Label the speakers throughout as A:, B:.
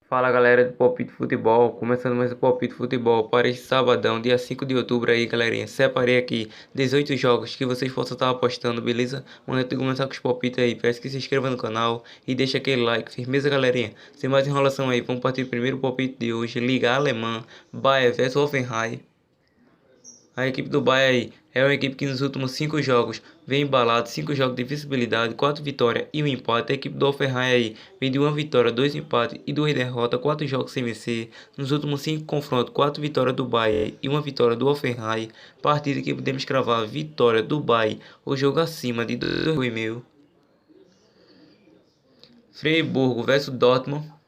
A: Fala galera do Palpite Futebol, começando mais o Palpite Futebol para este sabadão, dia 5 de outubro aí galerinha. Separei aqui 18 jogos que vocês possam estar apostando, beleza? Antes de começar com os palpites aí, peço que se inscreva no canal e deixe aquele like, firmeza galerinha. Sem mais enrolação aí, vamos partir do primeiro palpite de hoje, Liga Alemã, Bayern vs Hoffenheim. A equipe do Bayern é uma equipe que nos últimos 5 jogos vem embalado, 5 jogos de visibilidade, 4 vitórias e 1 empate. A equipe do Hoffenheim vem de 1 vitória, 2 empates e 2 derrotas, 4 jogos sem vencer. Nos últimos 5 confrontos, 4 vitórias do Bayern e 1 vitória do Hoffenheim. Partida que podemos cravar vitória do Bayern, o jogo acima de 2,5. Freiburg vs Dortmund.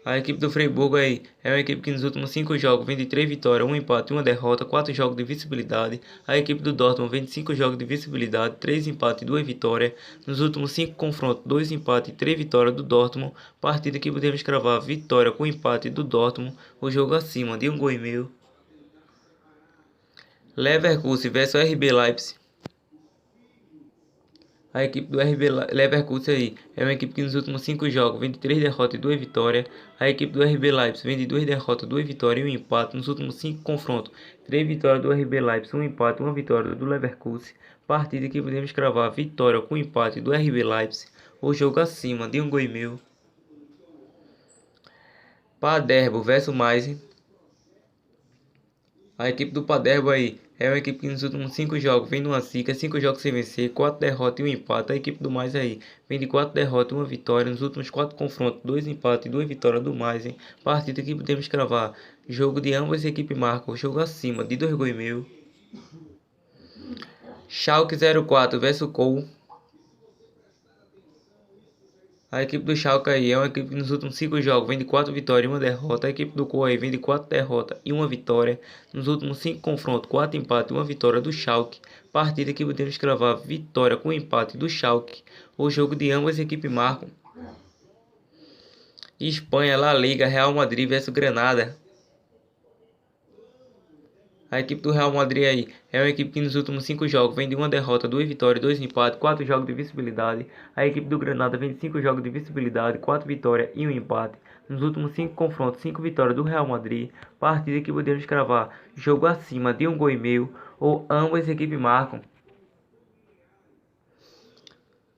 A: A equipe do Freiburg aí é uma equipe que nos últimos 5 jogos vem de 3 vitórias, 1 empate e 1 derrota, 4 jogos de visibilidade. A equipe do Dortmund vem de 5 jogos de visibilidade, 3 empates e 2 vitórias. Nos últimos 5 confrontos, 2 empates e 3 vitórias do Dortmund. Partida que podemos cravar vitória com empate do Dortmund, o jogo acima de 1,5 gol. Leverkusen vs RB Leipzig. A equipe do RB Leverkusen aí é uma equipe que nos últimos 5 jogos vem de 3 derrotas e 2 vitórias. A equipe do RB Leipzig vem de 2 derrotas, 2 vitórias e 1 empate. Nos últimos 5 confrontos, 3 vitórias do RB Leipzig, 1 empate, 1 vitória do Leverkusen. Partida que podemos cravar vitória com empate do RB Leipzig. O jogo acima de 1,5 gol. Paderborn vs Mainz. A equipe do Paderborn aí é uma equipe que nos últimos 5 jogos vem de uma zica, 5 jogos sem vencer, 4 derrotas e 1 empate. A equipe do Mais aí vem de 4 derrotas e 1 vitória. Nos últimos 4 confrontos, 2 empates e 2 vitórias do Mais. Partida que podemos cravar. Jogo de ambas as equipes marcam, jogo acima de 2,5 gol. Schalke 04 vs Köln. A equipe do Schalke aí é uma equipe que nos últimos 5 jogos vem de 4 vitórias e 1 derrota. A equipe do Köln aí vem de 4 derrotas e 1 vitória. Nos últimos 5 confrontos, 4 empates e 1 vitória do Schalke. Partida que podemos cravar vitória com empate do Schalke. O jogo de ambas as equipes marcam. Espanha, La Liga, Real Madrid vs Granada. A equipe do Real Madrid aí é uma equipe que nos últimos 5 jogos vem de 1 derrota, 2 vitórias, 2 empates, 4 jogos de visibilidade. A equipe do Granada vem de 5 jogos de visibilidade, 4 vitórias e 1 empate. Nos últimos 5 confrontos, 5 vitórias do Real Madrid. Partida que podemos cravar jogo acima de 1,5 gol ou ambas as equipes marcam.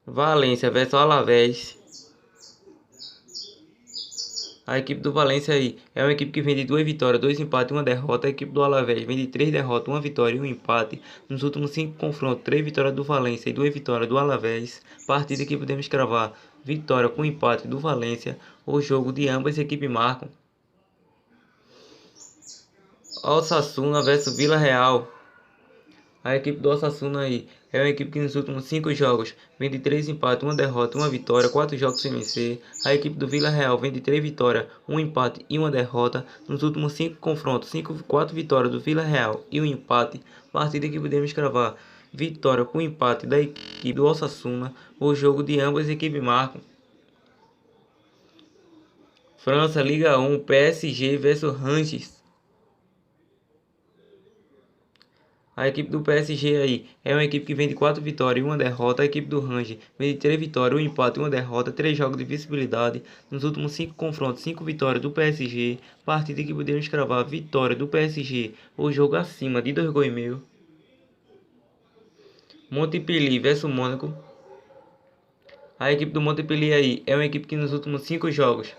A: Valência vs Alavés. A equipe do Valência aí é uma equipe que vem de 2 vitórias, 2 empates e 1 derrota. A equipe do Alavés vem de 3 derrotas, 1 vitória e 1 empate. Nos últimos 5 confrontos, 3 vitórias do Valência e 2 vitórias do Alavés. Partida que podemos cravar vitória com empate do Valência. O jogo de ambas as equipes marcam. Osasuna vs Vila Real. A equipe do Osasuna aí é uma equipe que nos últimos 5 jogos vem de 3 empates, 1 derrota, 1 vitória, 4 jogos sem vencer. A equipe do Vila Real vem de 3 vitórias, 1 empate e 1 derrota. Nos últimos 5 confrontos, 4 vitórias do Vila Real e 1 empate. Partida que podemos cravar vitória com empate da equipe do Osasuna. O jogo de ambas as equipes marcam. França, Liga 1, PSG vs Rangers. A equipe do PSG aí é uma equipe que vem de 4 vitórias e 1 derrota. A equipe do Rangers vem de 3 vitórias, 1 empate e 1 derrota, 3 jogos de visibilidade. Nos últimos 5 confrontos, 5 vitórias do PSG. Partida que podemos cravar vitória do PSG. O jogo acima de 2,5 gols. Montpellier vs Mônaco. A equipe do Montpellier aí é uma equipe que nos últimos 5 jogos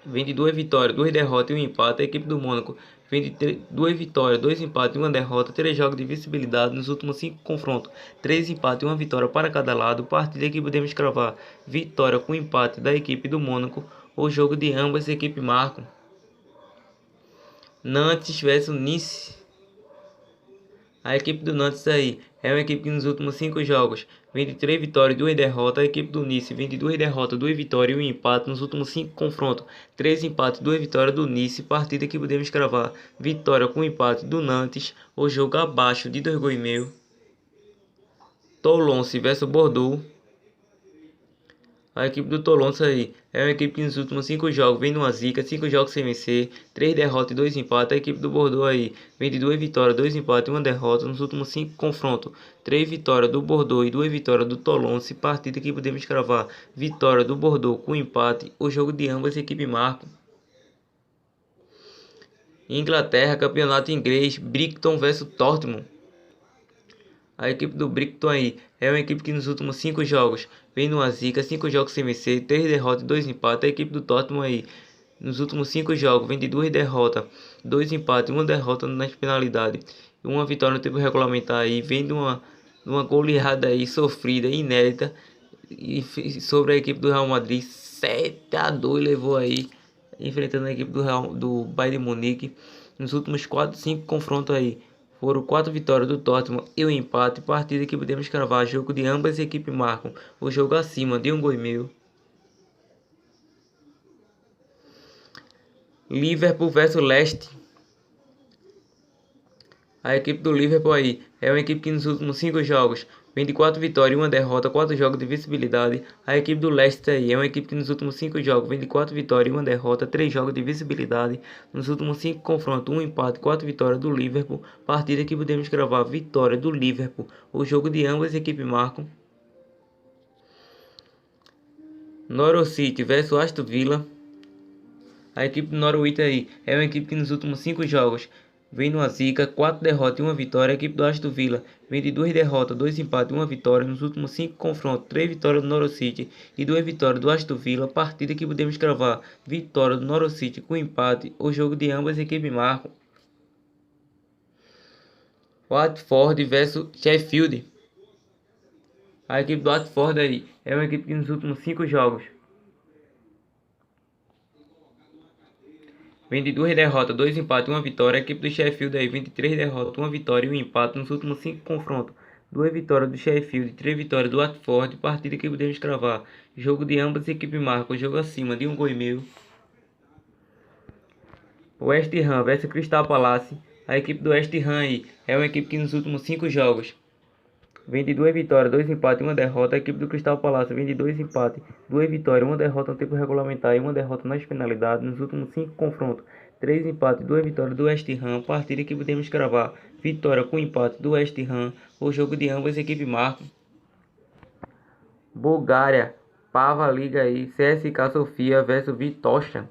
A: vem de 2 vitórias, 2 derrotas e 1 empate. A equipe do Mônaco vem de 2 vitórias, 2 empates e 1 derrota, 3 jogos de visibilidade. Nos últimos 5 confrontos, 3 empates e 1 vitória para cada lado. Partida que podemos cravar vitória com empate da equipe do Mônaco. O jogo de ambas as equipes marcam. Nantes vs Nice. A equipe do Nantes aí é uma equipe que nos últimos 5 jogos vem de 3 vitórias e 2 derrotas. A equipe do Nice vem de 2 derrotas, 2 vitórias e 1 empate. Nos últimos 5 confrontos, 3 empates e 2 vitórias do Nice. Partida que podemos cravar vitória com empate do Nantes. O jogo abaixo de 2,5 gols. Toulon vs Bordeaux. A equipe do Tolonça aí é uma equipe que nos últimos 5 jogos vem numa zica, 5 jogos sem vencer, 3 derrotas e 2 empates. A equipe do Bordeaux aí vem de 2 vitórias, 2 empates e 1 derrota nos últimos 5 confrontos. 3 vitórias do Bordeaux e 2 vitórias do Tolonça. Partida que podemos cravar: vitória do Bordeaux com empate. O jogo de ambas equipes marcam. Inglaterra, campeonato inglês, Brighton vs Tottenham. A equipe do Brighton aí é uma equipe que nos últimos 5 jogos vem numa zica, 5 jogos sem vencer, 3 derrotas e 2 empates. A equipe do Tottenham aí nos últimos 5 jogos vem de 2 derrotas, 2 empates e 1 derrota nas penalidades. E uma vitória no tempo regulamentar aí, vem de uma goleada aí sofrida, inédita, sobre a equipe do Real Madrid. 7-2 levou aí, enfrentando a equipe do Bayern de Munique. Nos últimos 4-5 confrontos aí, foram 4 vitórias do Tottenham e um empate. Partida que podemos cravar: jogo de ambas as equipes marcam. O jogo acima de 1,5 gols. Liverpool vs Leicester. A equipe do Liverpool aí é uma equipe que nos últimos 5 jogos vem de 4 vitórias e 1 derrota, 4 jogos de visibilidade. A equipe do Leicester aí é uma equipe que nos últimos 5 jogos vem de 4 vitórias e 1 derrota, 3 jogos de visibilidade. Nos últimos 5 confrontos, 1 empate, 4 vitórias do Liverpool. Partida que podemos gravar: vitória do Liverpool. O jogo de ambas as equipes marcam. Norwich City vs Aston Villa. A equipe do Norwich aí é uma equipe que nos últimos 5 jogos vem numa zica, 4 derrotas e 1 vitória. A equipe do Aston Villa vem de 2 derrotas, 2 empates e 1 vitória. Nos últimos 5 confrontos, 3 vitórias do Norwich City e 2 vitórias do Aston Villa. Partida que podemos cravar: vitória do Norwich City com empate. O jogo de ambas as equipes marcam. Watford vs Sheffield. A equipe do Watford aí é uma equipe que nos últimos 5 jogos vem de 2 derrotas, 2 empates e 1 vitória. A equipe do Sheffield aí vem de 3 derrotas, 1 vitória e 1 empate nos últimos 5 confrontos. 2 vitórias do Sheffield, 3 vitórias do Watford. Partida que podemos cravar: jogo de ambas as equipes marcam. Jogo acima de 1,5 gols. West Ham vs Crystal Palace. A equipe do West Ham aí é uma equipe que nos últimos 5 jogos vem de 2 vitórias, 2 empates e 1 derrota. A equipe do Crystal Palace vem de 2 empates, 2 vitórias, 1 derrota no tempo regulamentar e 1 derrota nas penalidades. Nos últimos 5 confrontos, 3 empates, 2 vitórias do West Ham. Partida que podemos cravar: vitória com empate do West Ham. O jogo de ambas as equipes marcam. Bulgária, Pava Liga aí, CSKA Sofia vs Vitosha.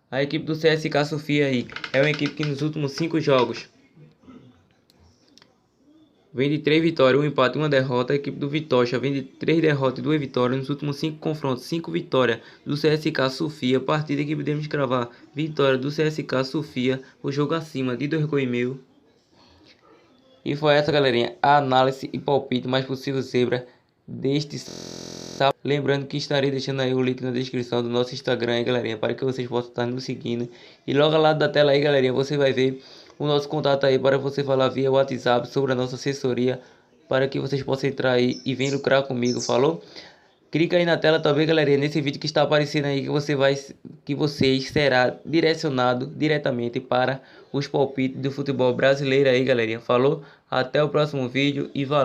A: A equipe do CSKA Sofia aí é uma equipe que nos últimos 5 jogos vem de 3 vitórias, 1 empate e 1 derrota. A equipe do Vitosha vem de 3 derrotas e 2 vitórias nos últimos 5 confrontos, 5 vitórias do CSKA Sofia. Partida que podemos cravar: vitória do CSKA Sofia. O jogo acima de 2,5 gols. E foi essa, galerinha, a análise e palpite mais possível zebra deste sábado. Lembrando que estarei deixando aí o link na descrição do nosso Instagram aí, galerinha, para que vocês possam estar nos seguindo. E logo ao lado da tela aí, galerinha, você vai ver o nosso contato aí para você falar via WhatsApp sobre a nossa assessoria, para que vocês possam entrar aí e vir lucrar comigo, falou? Clica aí na tela também, galerinha, nesse vídeo que está aparecendo aí, que vocês será direcionado diretamente para os palpites do futebol brasileiro aí, galerinha, falou? Até o próximo vídeo e valeu!